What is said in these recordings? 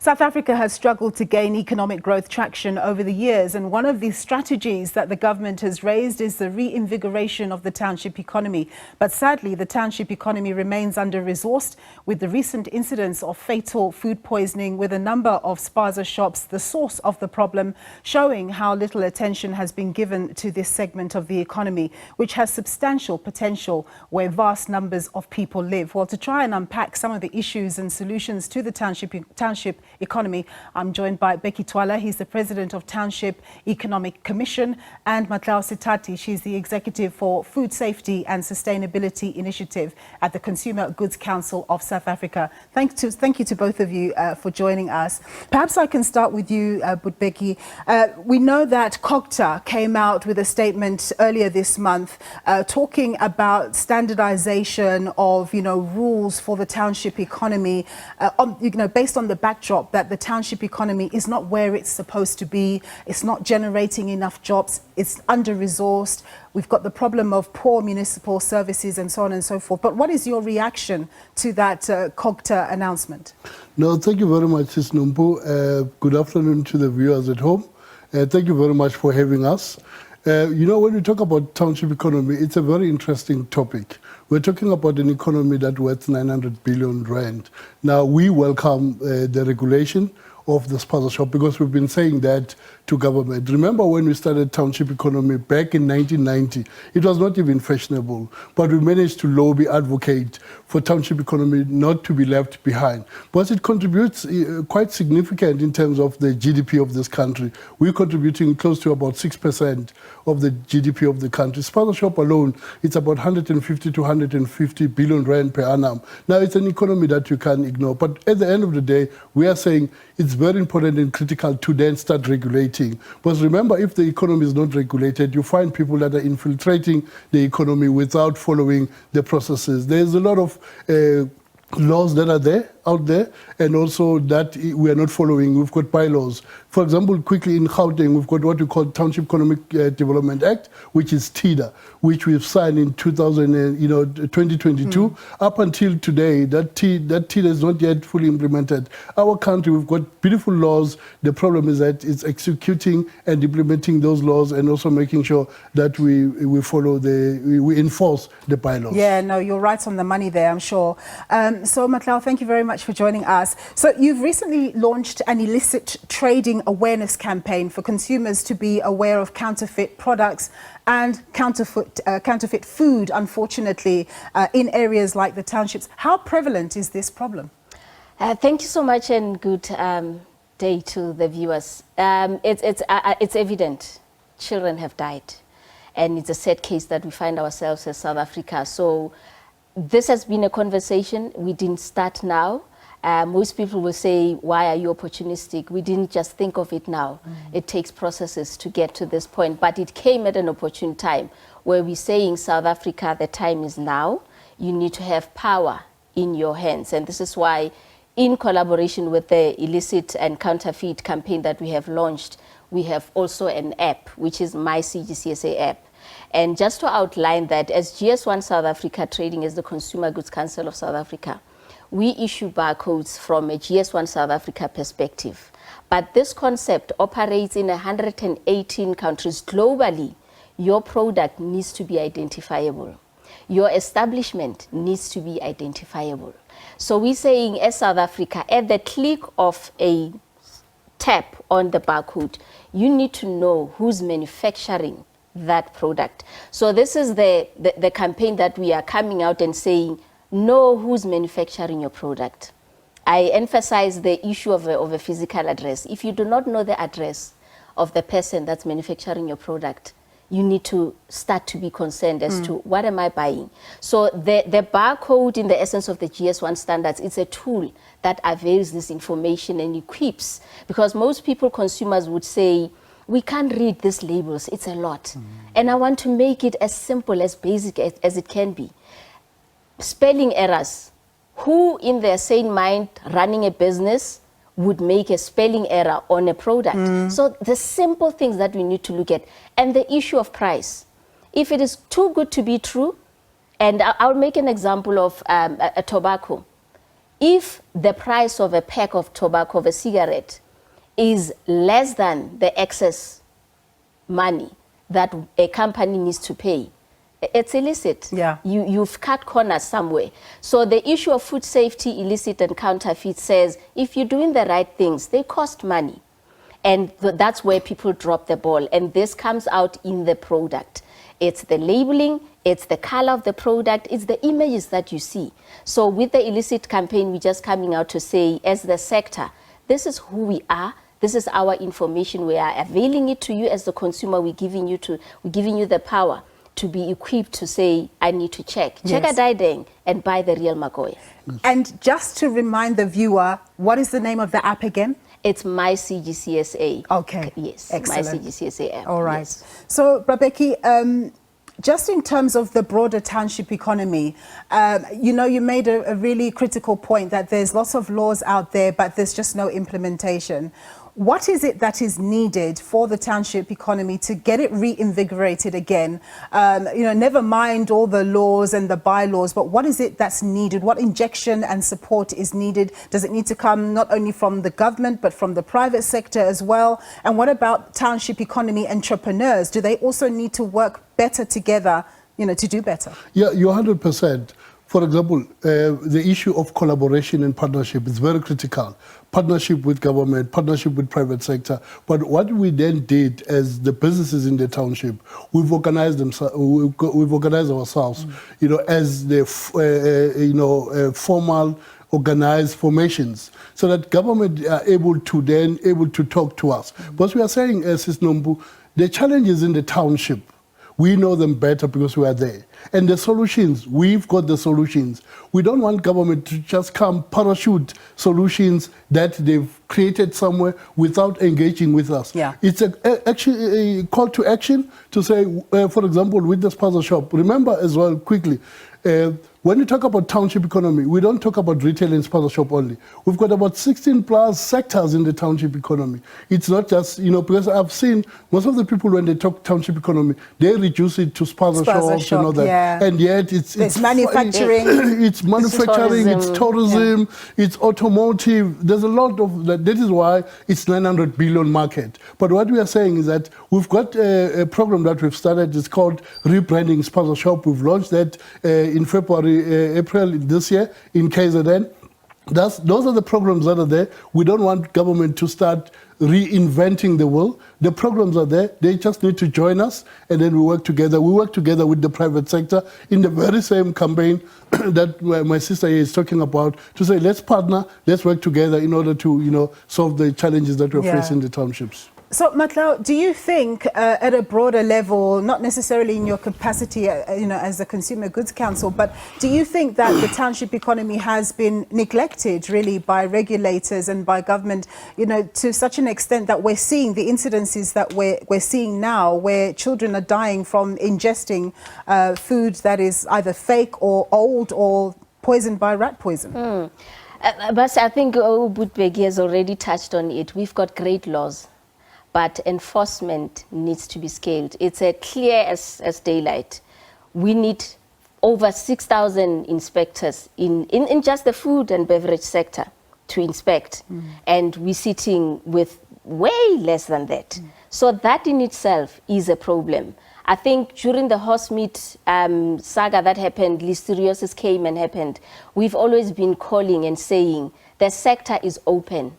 South Africa has struggled to gain economic growth traction over the years, and one of the strategies that the government has raised is the reinvigoration of the township economy. But sadly, the township economy remains under-resourced, with the recent incidents of fatal food poisoning with a number of spaza shops the source of the problem, showing how little attention has been given to this segment of the economy, which has substantial potential where vast numbers of people live. Well, to try and unpack some of the issues and solutions to the township economy, I'm joined by Bheki Twala. He's the president of Township Economic Commission, and Matlou Setati. She's the executive for Food Safety and Sustainability Initiative at the Consumer Goods Council of South Africa. Thank you to both of you for joining us. Perhaps I can start with you, Bheki. We know that Coga came out with a statement earlier this month talking about standardization of rules for the township economy, based on the backdrop that the township economy is not where it's supposed to be. It's not generating enough jobs. It's under-resourced. We've got the problem of poor municipal services and so on and so forth. But what is your reaction to that Coga announcement? No, thank you very much, Ms. Numpu. Good afternoon to the viewers at home. Thank you very much for having us. When we talk about township economy, it's a very interesting topic. We're talking about an economy that's worth 900 billion rand. Now, we welcome the regulation of the spaza shop because we've been saying that to government. Remember when we started township economy back in 1990, it was not even fashionable, but we managed to lobby, advocate for township economy not to be left behind. But it contributes quite significant in terms of the GDP of this country. We're contributing close to about 6% of the GDP of the country. Spaza shop alone, it's about 150 to 150 billion rand per annum. Now, it's an economy that you can't ignore. But at the end of the day, we are saying it's very important and critical to then start regulating. Because remember, if the economy is not regulated, you find people that are infiltrating the economy without following the processes. There's a lot of laws that are out there, and also that we are not following. We've got bylaws. For example, quickly in Gauteng, we've got what we call Township Economic Development Act, which is TEDA, which we've signed in 2022. Up until today, that TEDA is not yet fully implemented. Our country, we've got beautiful laws. The problem is that it's executing and implementing those laws, and also making sure that we follow we enforce the bylaws. Yeah, no, you're right on the money there, I'm sure. So, Matlou, thank you very much for joining us. So you've recently launched an illicit trading awareness campaign for consumers to be aware of counterfeit products and counterfeit food, unfortunately, in areas like the townships. How prevalent is this problem? Thank you so much, and good day to the viewers. It's evident children have died, and it's a sad case that we find ourselves as South Africa. So this has been a conversation. We didn't start now. Most people will say, why are you opportunistic? We didn't just think of it now. It takes processes to get to this point. But it came at an opportune time where we're saying, South Africa, the time is now. You need to have power in your hands. And this is why, in collaboration with the illicit and counterfeit campaign that we have launched, we have also an app, which is My CGCSA app. And just to outline that, as GS1 South Africa Trading as the Consumer Goods Council of South Africa, we issue barcodes from a GS1 South Africa perspective. But this concept operates in 118 countries globally. Your product needs to be identifiable. Your establishment needs to be identifiable. So we're saying, as South Africa, at the click of a tap on the barcode, you need to know who's manufacturing that product. So this is the campaign that we are coming out and saying, know who's manufacturing your product. I emphasize the issue of a physical address. If you do not know the address of the person that's manufacturing your product, you need to start to be concerned as to what am I buying. So the barcode, in the essence of the GS1 standards, it's a tool that avails this information and equips, because most people, consumers, would say, we can't read these labels, it's a lot. And I want to make it as simple, as basic as it can be. Spelling errors. Who in their sane mind running a business would make a spelling error on a product? So the simple things that we need to look at. And the issue of price. If it is too good to be true, and I'll make an example of a tobacco. If the price of a pack of tobacco, of a cigarette, is less than the excess money that a company needs to pay, it's illicit. Yeah. You've cut corners somewhere. So the issue of food safety, illicit and counterfeit says, if you're doing the right things, they cost money. And that's where people drop the ball. And this comes out in the product. It's the labeling, it's the color of the product, it's the images that you see. So with the illicit campaign, we're just coming out to say, as the sector, this is who we are. This is our information. We are availing it to you as the consumer. We're giving you the power to be equipped to say, I need to check a Daideng and buy the real Magoya. And just to remind the viewer, what is the name of the app again? It's My CGCSA. Okay. Yes. Excellent. My CGCSA app. All right. Yes. So, Bheki, just in terms of the broader township economy, you made a really critical point that there's lots of laws out there, but there's just no implementation. What is it that is needed for the township economy to get it reinvigorated again? Never mind all the laws and the bylaws, but what is it that's needed? What injection and support is needed? Does it need to come not only from the government, but from the private sector as well? And what about township economy entrepreneurs? Do they also need to work better together, to do better? Yeah, you're 100%. For example, the issue of collaboration and partnership is very critical. Partnership with government, partnership with private sector. But what we then did as the businesses in the township, we've organized ourselves, as the formal organized formations, so that government are able to talk to us. But we are saying, Sis Nombu, the challenges in the township, we know them better because we are there. And the solutions, we've got the solutions. We don't want government to just come parachute solutions that they've created somewhere without engaging with us. Yeah. It's actually a call to action to say, for example, with the spaza shop, remember as well quickly, when you talk about township economy, we don't talk about retail and spaza shop only. We've got about 16 plus sectors in the township economy. It's not just, because I've seen most of the people when they talk township economy, they reduce it to spaza shops and all that. Yeah. And yet it's manufacturing. It's manufacturing, it's tourism, it's automotive. There's a lot of that. That is why it's 900 billion market. But what we are saying is that we've got a program that we've started. It's called Rebranding Spaza Shop. We've launched that in February, April this year in KZN. Those are the programs that are there. We don't want government to start reinventing the wheel. The programs are there. They just need to join us, and then we work together. We work together with the private sector in the very same campaign that my sister here is talking about, to say, let's partner, let's work together in order to, solve the challenges that we're facing in the townships. So, Matlou, do you think at a broader level, not necessarily in your capacity, as a Consumer Goods Council, but do you think that the township economy has been neglected really by regulators and by government, to such an extent that we're seeing the incidences that we're seeing now, where children are dying from ingesting food that is either fake or old or poisoned by rat poison? But I think Bheki has already touched on it. We've got great laws, but enforcement needs to be scaled. It's clear as daylight. We need over 6,000 inspectors in just the food and beverage sector to inspect. And we're sitting with way less than that. So that in itself is a problem. I think during the horse meat saga that happened, listeriosis came and happened, we've always been calling and saying the sector is open,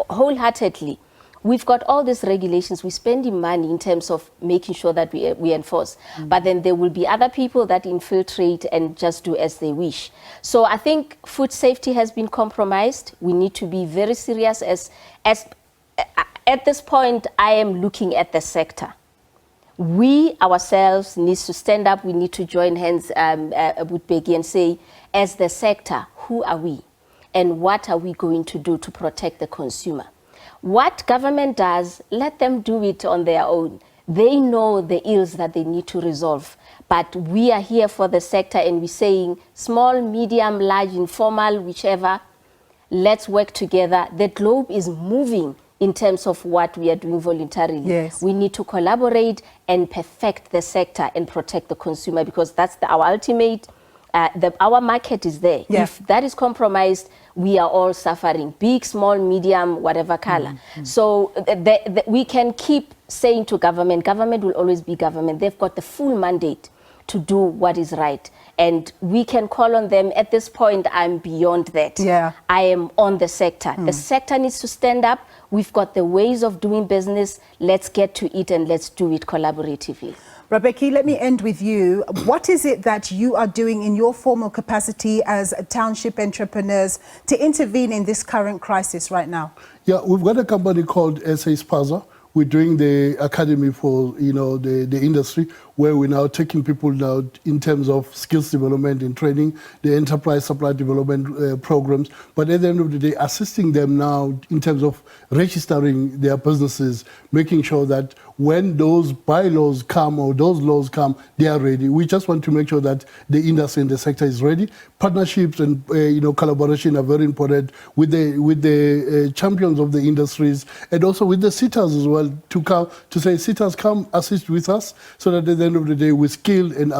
wholeheartedly. We've got all these regulations. We're spending money in terms of making sure that we enforce. But then there will be other people that infiltrate and just do as they wish. So I think food safety has been compromised. We need to be very serious. At this point, I am looking at the sector. We ourselves need to stand up. We need to join hands with Bheki and say, as the sector, who are we? And what are we going to do to protect the consumer? What government does, let them do it on their own. They know the ills that they need to resolve. But we are here for the sector, and we're saying small, medium, large, informal, whichever, let's work together. The globe is moving in terms of what we are doing voluntarily. Yes. We need to collaborate and perfect the sector and protect the consumer, because that's our ultimate our market is there. Yeah. If that is compromised, we are all suffering, big, small, medium, whatever color. So we can keep saying to government will always be government. They've got the full mandate to do what is right. And we can call on them. At this point, I'm beyond that. Yeah. I am on the sector. The sector needs to stand up. We've got the ways of doing business. Let's get to it and let's do it collaboratively. Bheki, let me end with you. What is it that you are doing in your formal capacity as township entrepreneurs to intervene in this current crisis right now? Yeah, we've got a company called Spaza. We're doing the academy for the industry, where we're now taking people now in terms of skills development and training, the enterprise supply development programs. But at the end of the day, assisting them now in terms of registering their businesses, making sure that when those bylaws come or those laws come, they are ready. We just want to make sure that the industry and the sector is ready. Partnerships and collaboration are very important with the champions of the industries, and also with the sitters as well, to come to say, sitters, come assist with us, so that at the end of the day we scale and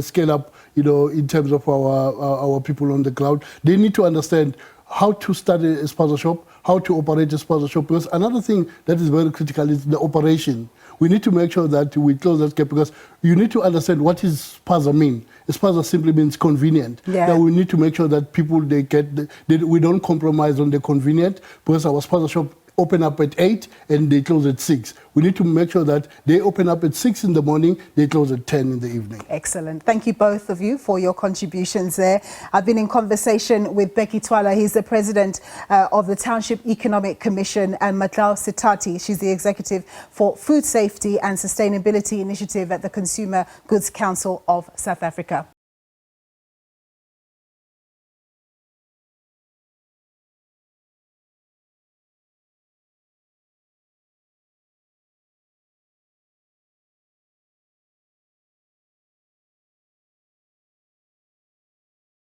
scale up in terms of our people on the ground. They need to understand how to start a spaza shop, how to operate a spaza shop, because another thing that is very critical is the operation. We need to make sure that we close that gap, because you need to understand what is spaza mean. Spaza simply means convenient. Yeah. Now we need to make sure that people, we don't compromise on the convenient, because our spaza shop open up at 8 and they close at 6. We need to make sure that they open up at 6 in the morning, they close at 10 in the evening. Excellent. Thank you both of you for your contributions there. I've been in conversation with Bheki Twala. He's the president of the Township Economic Commission, and Matlou Setati. She's the executive for Food Safety and Sustainability Initiative at the Consumer Goods Council of South Africa.